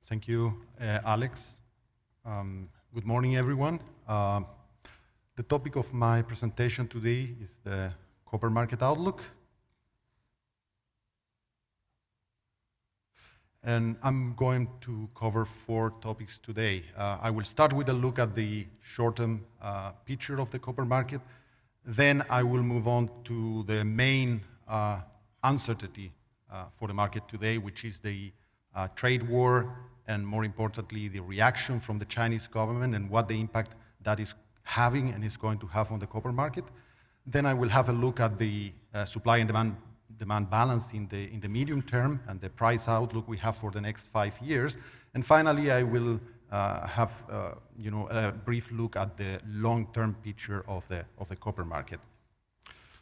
Thank you, Alex. Good morning, everyone. The topic of my presentation today is the copper market outlook. And I'm going to cover 4 topics today. I will start with a look at the short-term picture of the copper market. Then I will move on to the main uncertainty for the market today, which is the trade war, and more importantly, the reaction from the Chinese government and what the impact that is having and is going to have on the copper market. Then I will have a look at the supply and demand balance in the medium term and the price outlook we have for the next 5 years. And finally, I will have a brief look at the long-term picture of the copper market.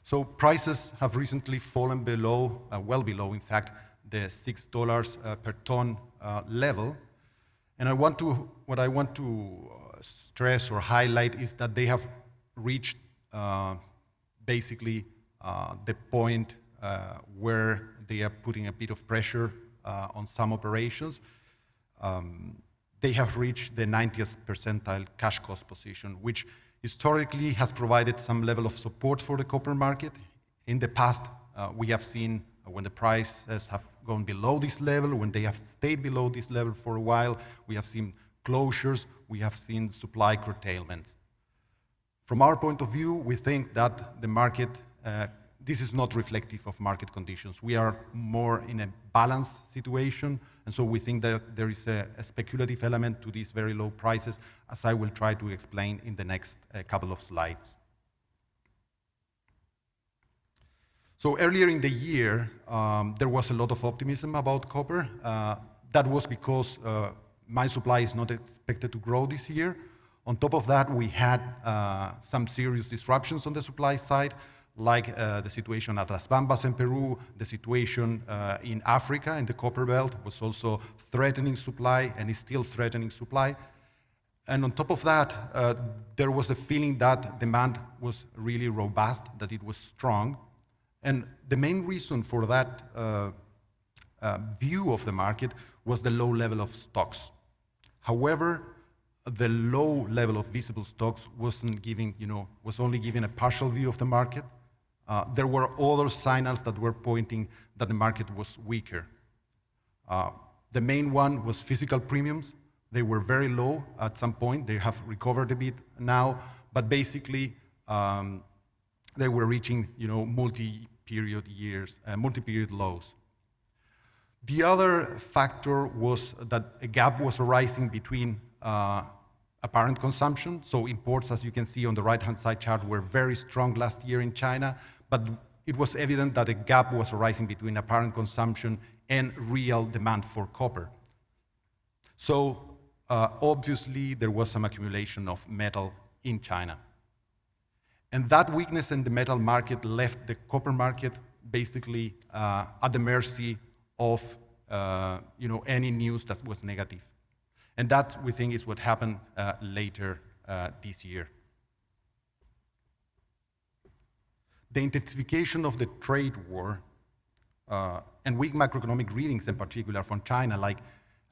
So prices have recently fallen below, well below, in fact, the $6 per ton level. And what I want to stress or highlight is that they have reached basically the point where they are putting a bit of pressure on some operations. They have reached the 90th percentile cash cost position, which historically has provided some level of support for the copper market. In the past, we have seen when the prices have gone below this level, when they have stayed below this level for a while, we have seen closures, we have seen supply curtailment. From our point of view, we think that the market, this is not reflective of market conditions. We are more in a balanced situation, and so we think that there is a speculative element to these very low prices, as I will try to explain in the next couple of slides. So earlier in the year, there was a lot of optimism about copper. That was because mine supply is not expected to grow this year. On top of that, we had some serious disruptions on the supply side, like the situation at Las Bambas in Peru, the situation in Africa, in the copper belt, was also threatening supply and is still threatening supply. And on top of that, there was a feeling that demand was really robust, that it was strong. And the main reason for that view of the market was the low level of stocks. However, the low level of visible stocks was only giving a partial view of the market. There were other signals that were pointing that the market was weaker. The main one was physical premiums. They were very low at some point. They have recovered a bit now, but basically they were reaching multi-period lows. The other factor was that a gap was arising between apparent consumption. So imports, as you can see on the right-hand side chart, were very strong last year in China, but it was evident that a gap was arising between apparent consumption and real demand for copper. So obviously there was some accumulation of metal in China. And that weakness in the metal market left the copper market basically at the mercy of any news that was negative. And that, we think, is what happened later this year. The intensification of the trade war and weak macroeconomic readings in particular from China, like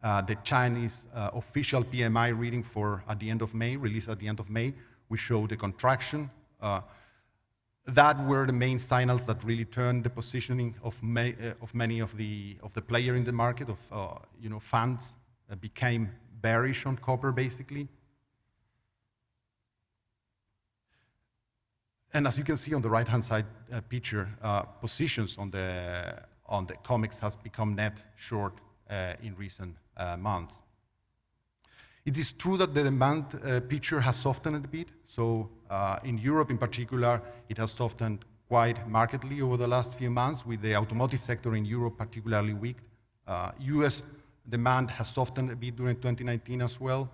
the Chinese official PMI reading at the end of May, released at the end of May, we showed a contraction. That were the main signals that really turned the positioning of many of the players in the market, funds became bearish on copper, basically. And as you can see on the right-hand side picture, positions on the COMEX has become net short in recent months. It is true that the demand picture has softened a bit. So in Europe in particular, it has softened quite markedly over the last few months, with the automotive sector in Europe particularly weak. US demand has softened a bit during 2019 as well.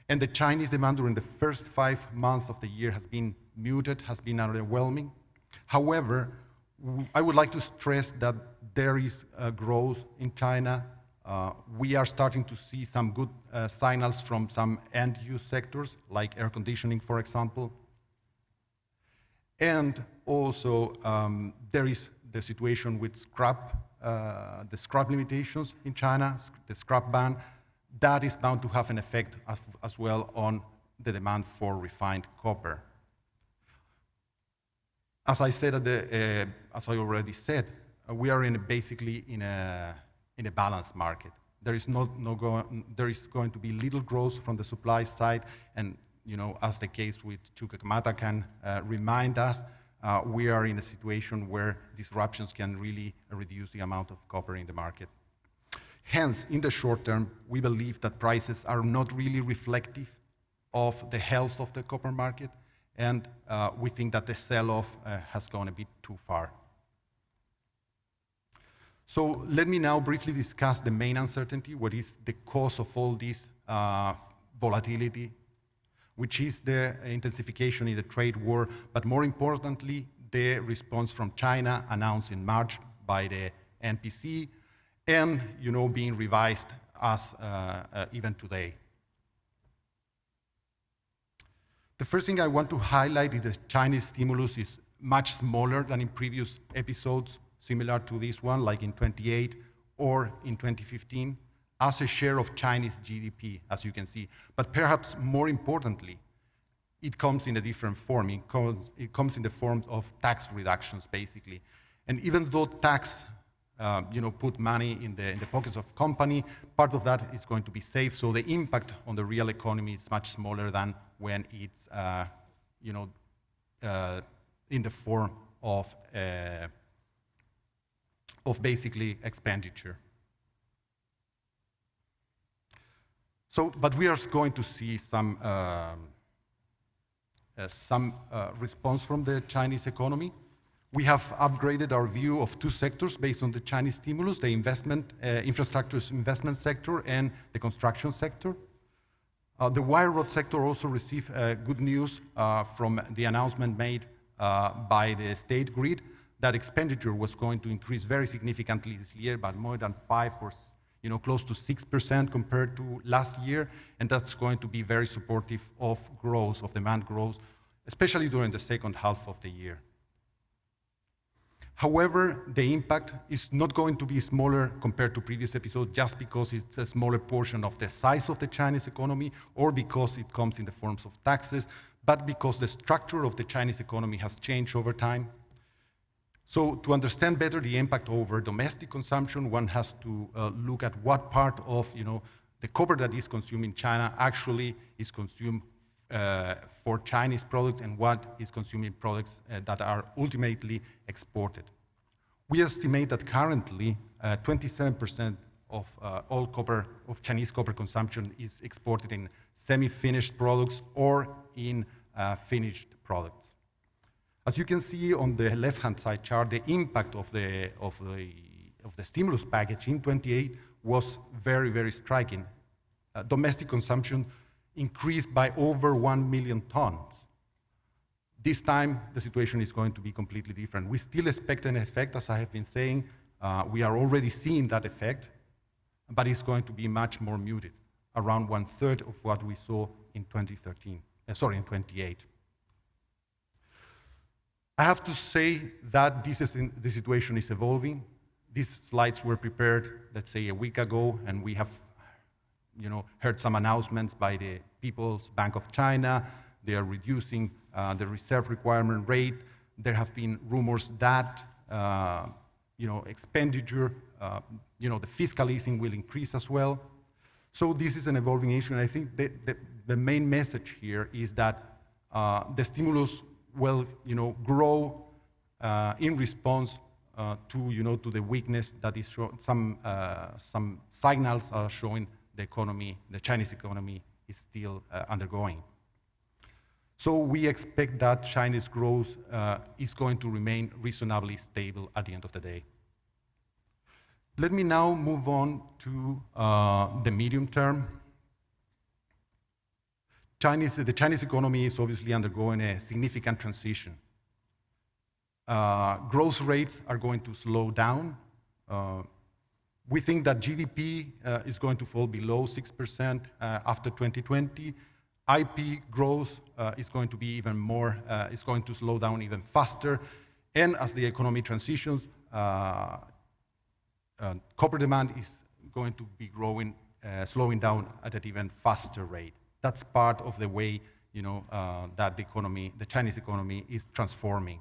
And the Chinese demand during the first 5 months of the year has been muted, has been underwhelming. However, I would like to stress that there is growth in China. We are starting to see some good signals from some end-use sectors, like air conditioning, for example. And also, there is the situation with the scrap limitations in China, the scrap ban. that is bound to have an effect as well on the demand for refined copper. As I said, as I already said, we are basically in a balanced market. There is there is going to be little growth from the supply side, and as the case with Chuquicamata can remind us, we are in a situation where disruptions can really reduce the amount of copper in the market. Hence, in the short term, we believe that prices are not really reflective of the health of the copper market, and we think that the sell-off has gone a bit too far. So let me now briefly discuss the main uncertainty, what is the cause of all this volatility, which is the intensification in the trade war, but more importantly, the response from China announced in March by the NPC, and being revised as even today. The first thing I want to highlight is the Chinese stimulus is much smaller than in previous episodes, similar to this one, like in 2008 or in 2015, as a share of Chinese GDP, as you can see. But perhaps more importantly, it comes in a different form. It comes in the form of tax reductions, basically. And even though tax put money in the pockets of company, part of that is going to be saved, so the impact on the real economy is much smaller than when it's in the form of basically expenditure. So, but we are going to see some response from the Chinese economy. We have upgraded our view of two sectors based on the Chinese stimulus, the infrastructure investment sector and the construction sector. The wire rod sector also received good news from the announcement made by the state grid that expenditure was going to increase very significantly this year, by more than 5 or close to 6% compared to last year, and that's going to be very supportive of growth, of demand growth, especially during the second half of the year. However, the impact is not going to be smaller compared to previous episodes just because it's a smaller portion of the size of the Chinese economy or because it comes in the forms of taxes, but because the structure of the Chinese economy has changed over time. So to understand better the impact over domestic consumption, one has to look at what part of the copper that is consumed in China actually is consumed for Chinese products and what is consumed in products that are ultimately exported. We estimate that currently 27% of all copper, of Chinese copper consumption is exported in semi-finished products or in finished products. As you can see on the left-hand side chart, the impact of the stimulus package in 2028 was very, very striking. Domestic consumption increased by over 1 million tons. This time, the situation is going to be completely different. We still expect an effect, as I have been saying. We are already seeing that effect, but it's going to be much more muted, around 1/3 of what we saw in 28. I have to say that the situation is evolving. These slides were prepared, let's say, a week ago, and we have heard some announcements by the People's Bank of China. They are reducing the reserve requirement rate. There have been rumors that expenditure, the fiscal easing will increase as well. So this is an evolving issue, and I think the main message here is that the stimulus will grow in response to the weakness that is some signals are showing the Chinese economy is still undergoing. So we expect that Chinese growth is going to remain reasonably stable at the end of the day. Let me now move on to the medium term. The Chinese economy is obviously undergoing a significant transition. Growth rates are going to slow down. We think that GDP is going to fall below 6% after 2020. IP growth is going to be even more, is going to slow down even faster. And as the economy transitions, copper demand is going to be growing slowing down at an even faster rate. That's part of the way, that the Chinese economy is transforming.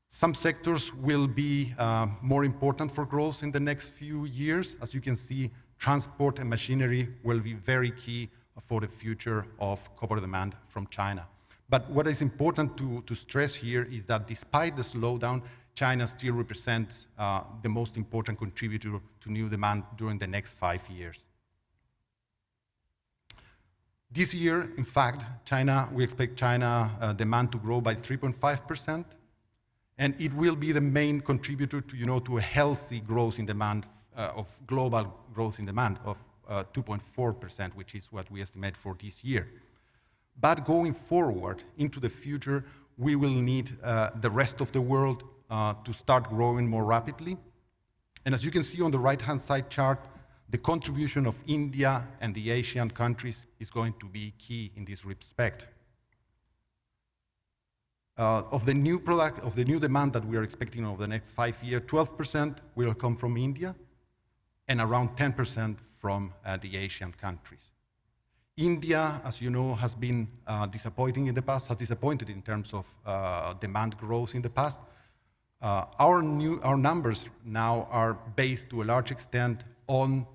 Some sectors will be more important for growth in the next few years. As you can see, transport and machinery will be very key for the future of copper demand from China. But what is important to stress here is that despite the slowdown, China still represents the most important contributor to new demand during the next 5 years. This year, in fact, we expect China demand to grow by 3.5%, and it will be the main contributor to a healthy growth in demand, of global growth in demand of 2.4%, which is what we estimate for this year. But going forward into the future, we will need the rest of the world to start growing more rapidly. And as you can see on the right-hand side chart, the contribution of India and the Asian countries is going to be key in this respect. Of the new demand that we are expecting over the next 5 years, 12% will come from India and around 10% from the Asian countries. India, as you know, has been disappointing in the past, has disappointed in terms of demand growth in the past. Our numbers now are based to a large extent on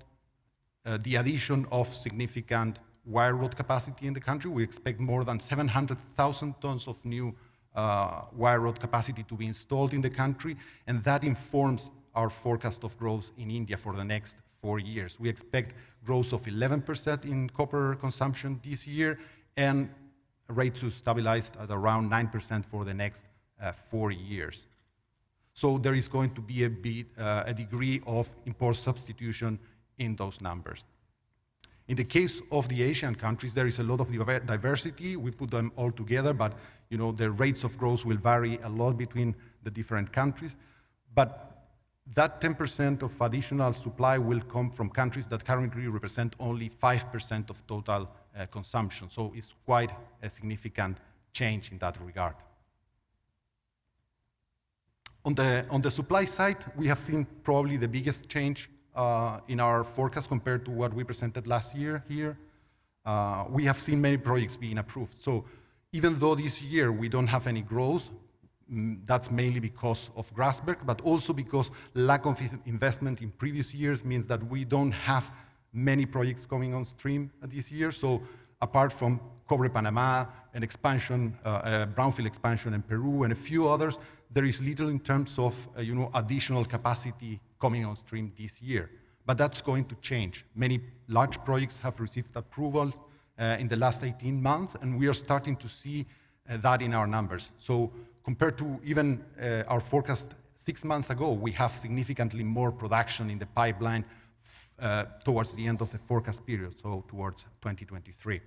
the addition of significant wire rod capacity in the country. We expect more than 700,000 tons of new wire rod capacity to be installed in the country, and that informs our forecast of growth in India for the next 4 years. We expect growth of 11% in copper consumption this year, and rates to stabilize at around 9% for the next 4 years. So there is going to be a degree of import substitution in those numbers. In the case of the Asian countries, there is a lot of diversity. We put them all together, but the rates of growth will vary a lot between the different countries. But that 10% of additional supply will come from countries that currently represent only 5% of total consumption. So it's quite a significant change in that regard. On the supply side, we have seen probably the biggest change in our forecast compared to what we presented last year here. We have seen many projects being approved. So even though this year we don't have any growth, that's mainly because of Grasberg, but also because lack of investment in previous years means that we don't have many projects coming on stream this year. So apart from Cobre Panama, an expansion, brownfield expansion in Peru, and a few others, there is little in terms of additional capacity coming on stream this year. But that's going to change. Many large projects have received approval in the last 18 months, and we are starting to see that in our numbers. So compared to even our forecast 6 months ago, we have significantly more production in the pipeline towards the end of the forecast period, so towards 2023.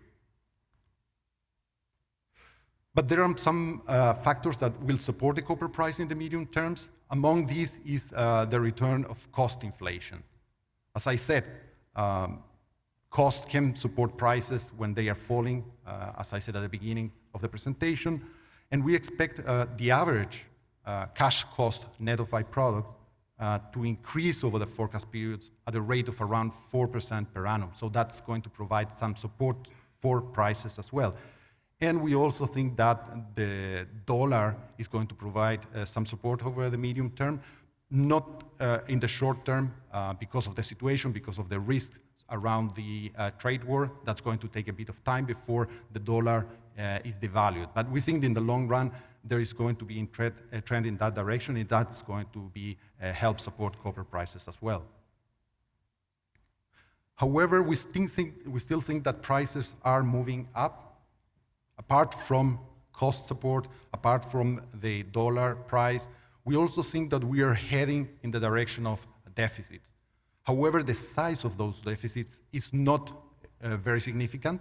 But there are some factors that will support the copper price in the medium terms. Among these is the return of cost inflation. As I said, costs can support prices when they are falling, as I said at the beginning of the presentation. And we expect the average cash cost net of byproduct to increase over the forecast periods at a rate of around 4% per annum. So that's going to provide some support for prices as well. And we also think that the dollar is going to provide some support over the medium term, not in the short term because of the situation, because of the risks around the trade war. That's going to take a bit of time before the dollar is devalued. But we think in the long run, there is going to be a trend in that direction, and that's going to be help support copper prices as well. However, we still think that prices are moving up. Apart from cost support, apart from the dollar price, we also think that we are heading in the direction of deficits. However, the size of those deficits is not very significant.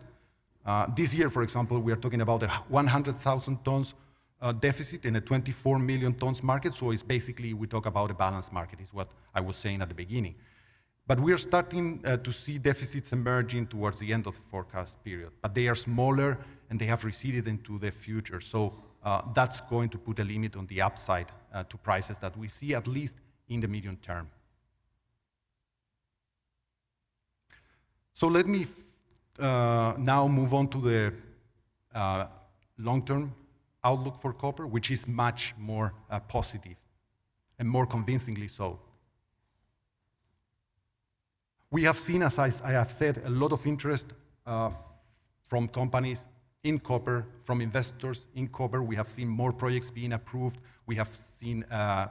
This year, for example, we are talking about a 100,000 tons deficit in a 24 million tons market. So it's basically, we talk about a balanced market, is what I was saying at the beginning. But we are starting to see deficits emerging towards the end of the forecast period. But they are smaller and they have receded into the future. So that's going to put a limit on the upside to prices that we see, at least in the medium term. So let me now move on to the long-term outlook for copper, which is much more positive and more convincingly so. We have seen, as I have said, a lot of interest from companies in copper, from investors in copper. We have seen more projects being approved. We have seen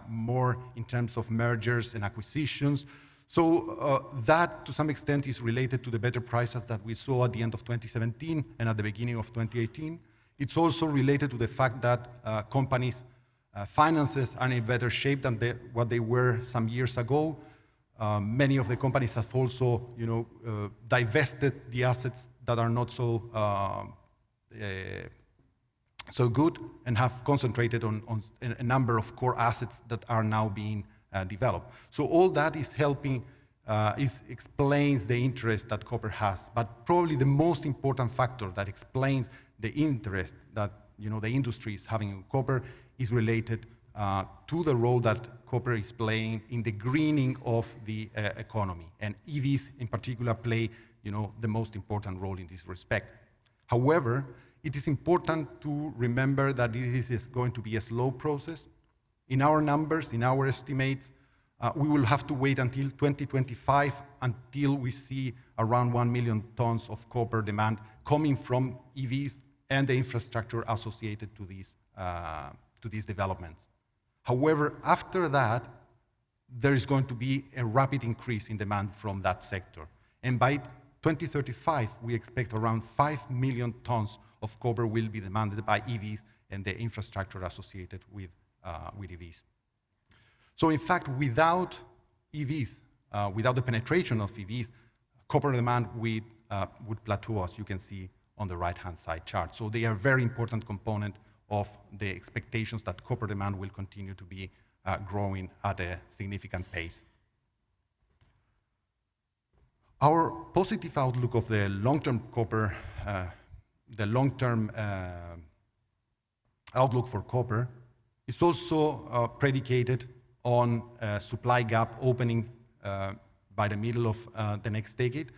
more in terms of mergers and acquisitions. So that, to some extent, is related to the better prices that we saw at the end of 2017 and at the beginning of 2018. It's also related to the fact that companies' finances are in better shape than what they were some years ago. Many of the companies have also, divested the assets that are not so good and have concentrated on a number of core assets that are now being developed. So all that is helping, explains the interest that copper has. But probably the most important factor that explains the interest that the industry is having in copper is related to the role that copper is playing in the greening of the economy. And EVs in particular play the most important role in this respect. However, it is important to remember that this is going to be a slow process. In our numbers, in our estimates, we will have to wait until 2025 until we see around 1 million tons of copper demand coming from EVs and the infrastructure associated to these developments. However, after that, there is going to be a rapid increase in demand from that sector. And by 2035, we expect around 5 million tons of copper will be demanded by EVs and the infrastructure associated with EVs. So in fact, without EVs, without the penetration of EVs, copper demand would plateau, as you can see on the right-hand side chart. So they are a very important component of the expectations that copper demand will continue to be growing at a significant pace. Our positive outlook of the long-term copper, the long-term outlook for copper is also predicated on a supply gap opening by the middle of the next decade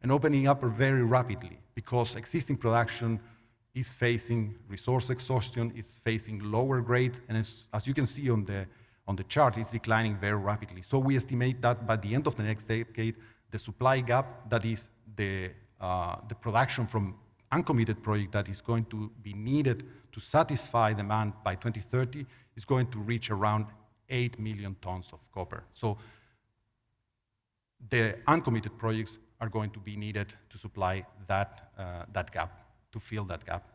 and opening up very rapidly because existing production is facing resource exhaustion, is facing lower grades, and as you can see on the chart, it's declining very rapidly. So we estimate that by the end of the next decade, the supply gap, that is the production from uncommitted project that is going to be needed to satisfy demand by 2030 is going to reach around 8 million tons of copper. So the uncommitted projects are going to be needed to supply that gap, to fill that gap.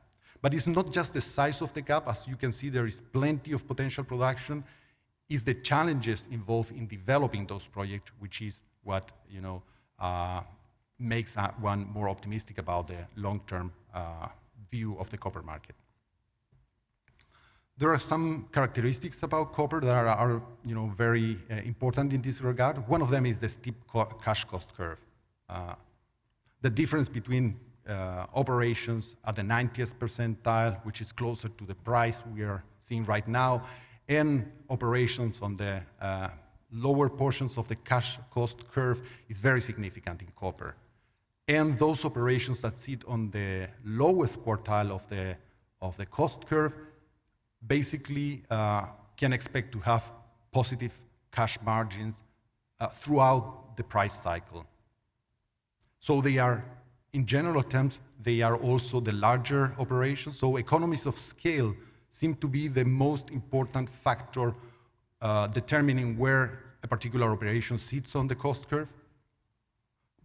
But it's not just the size of the gap. As you can see, there is plenty of potential production. It's the challenges involved in developing those projects, which is what makes one more optimistic about the long-term view of the copper market. There are some characteristics about copper that are very important in this regard. One of them is the steep cash cost curve. The difference between operations at the 90th percentile, which is closer to the price we are seeing right now, and operations on the lower portions of the cash cost curve is very significant in copper. And those operations that sit on the lowest quartile of the cost curve basically can expect to have positive cash margins throughout the price cycle. So they are, in general terms, they are also the larger operations. So economies of scale seem to be the most important factor determining where a particular operation sits on the cost curve.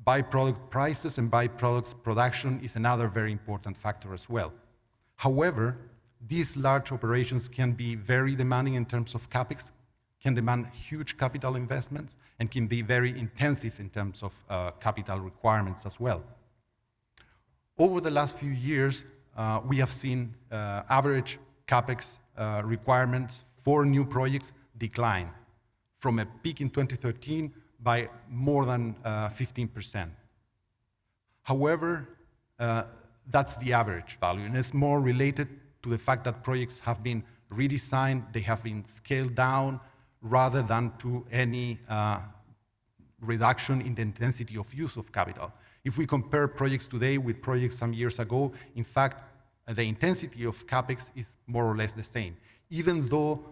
Byproduct prices and byproducts production is another very important factor as well. However, these large operations can be very demanding in terms of capex, can demand huge capital investments, and can be very intensive in terms of capital requirements as well. Over the last few years, we have seen average capex requirements for new projects decline from a peak in 2013 by more than 15%. However, that's the average value, and it's more related to the fact that projects have been redesigned, they have been scaled down, rather than to any reduction in the intensity of use of capital. If we compare projects today with projects some years ago, in fact, the intensity of CapEx is more or less the same, even though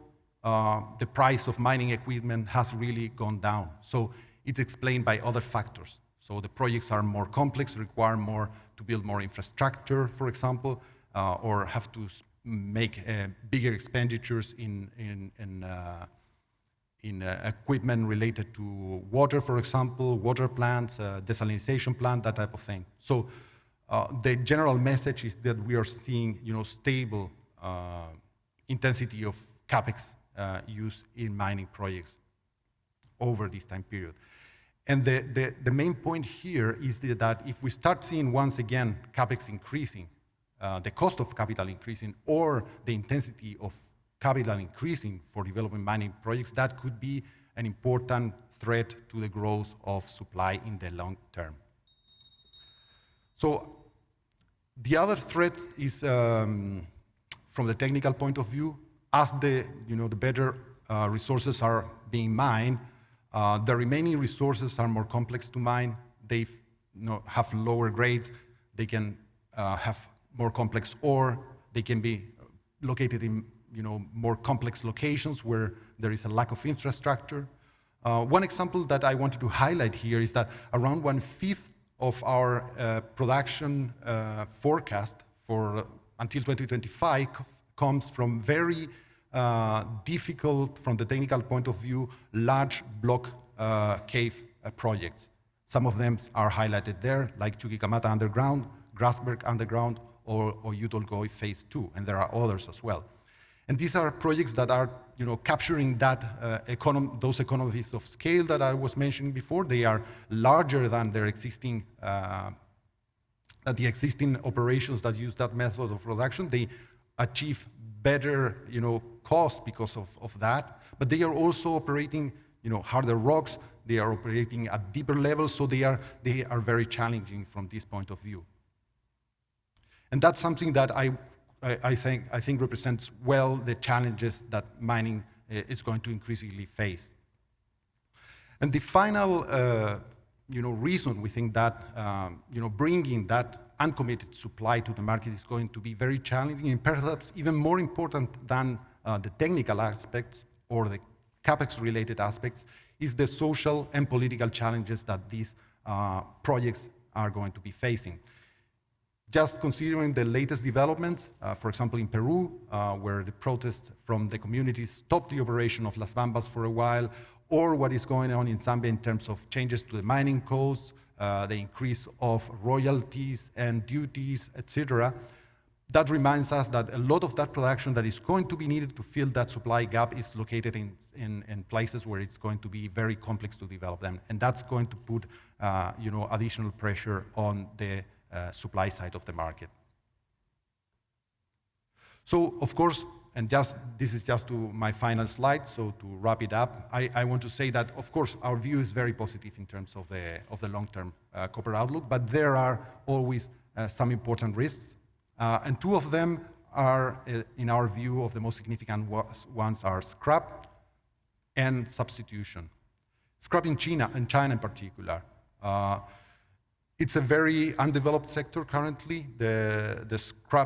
the price of mining equipment has really gone down. So it's explained by other factors. So the projects are more complex, require more to build more infrastructure, for example, or have to make bigger expenditures in equipment related to water, for example, water plants, desalination plant, that type of thing. So the general message is that we are seeing, stable intensity of CapEx used in mining projects over this time period. And the main point here is that if we start seeing once again CapEx increasing, the cost of capital increasing, or the intensity of capital increasing for developing mining projects, that could be an important threat to the growth of supply in the long term. So the other threat is from the technical point of view. As the better resources are being mined, the remaining resources are more complex to mine. They have lower grades. They can have more complex ore. They can be located in more complex locations where there is a lack of infrastructure. One example that I wanted to highlight here is that around 1/5 of our production forecast for until 2025 comes from very difficult, from the technical point of view, large block cave projects. Some of them are highlighted there, like Chuquicamata Underground, Grasberg Underground, or Utolgoy Phase 2, and there are others as well. And these are projects that are capturing that those economies of scale that I was mentioning before. They are larger than their existing the existing operations that use that method of production. They achieve better cost because of that, but they are also operating harder rocks. They are operating at deeper levels, so they are very challenging from this point of view. And that's something that I think represents well the challenges that mining is going to increasingly face. And the final reason we think that bringing that uncommitted supply to the market is going to be very challenging, and perhaps even more important than the technical aspects or the CapEx-related aspects, is the social and political challenges that these projects are going to be facing. Just considering the latest developments, for example, in Peru, where the protests from the communities stopped the operation of Las Bambas for a while, or what is going on in Zambia in terms of changes to the mining codes, the increase of royalties and duties, etc., that reminds us that a lot of that production that is going to be needed to fill that supply gap is located in places where it's going to be very complex to develop them, and that's going to put additional pressure on the supply side of the market. So, of course, and this is just to my final slide, so to wrap it up, I want to say that, of course, our view is very positive in terms of the long-term copper outlook, but there are always some important risks, and two of them are, in our view, of the most significant ones are scrap and substitution. Scrap in China in particular. It's a very undeveloped sector currently. The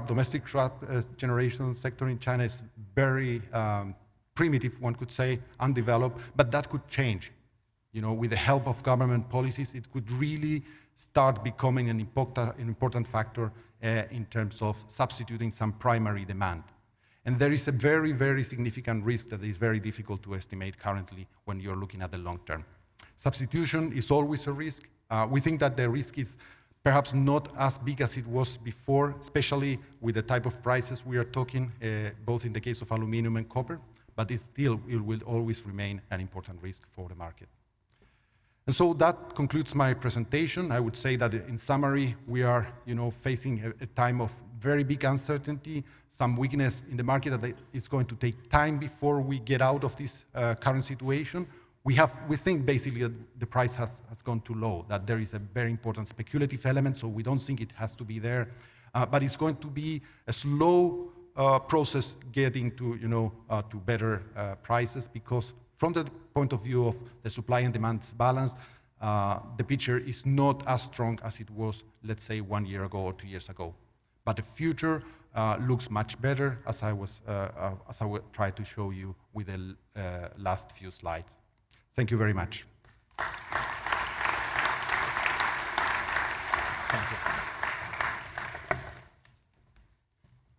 domestic scrap generation sector in China is very primitive, one could say, undeveloped, but that could change. With the help of government policies, it could really start becoming an important factor in terms of substituting some primary demand. And there is a very, very significant risk that is very difficult to estimate currently when you're looking at the long term. Substitution is always a risk. We think that the risk is perhaps not as big as it was before, especially with the type of prices we are talking, both in the case of aluminum and copper, but it will always remain an important risk for the market. And so that concludes my presentation. I would say that in summary, we are facing a time of very big uncertainty, some weakness in the market that it's going to take time before we get out of this current situation. We think basically that the price has gone too low, that there is a very important speculative element, so we don't think it has to be there. But it's going to be a slow process getting to better prices, because from the point of view of the supply and demand balance, the picture is not as strong as it was, let's say, 1 year ago or 2 years ago. But the future looks much better, as I will try to show you with the last few slides. Thank you very much.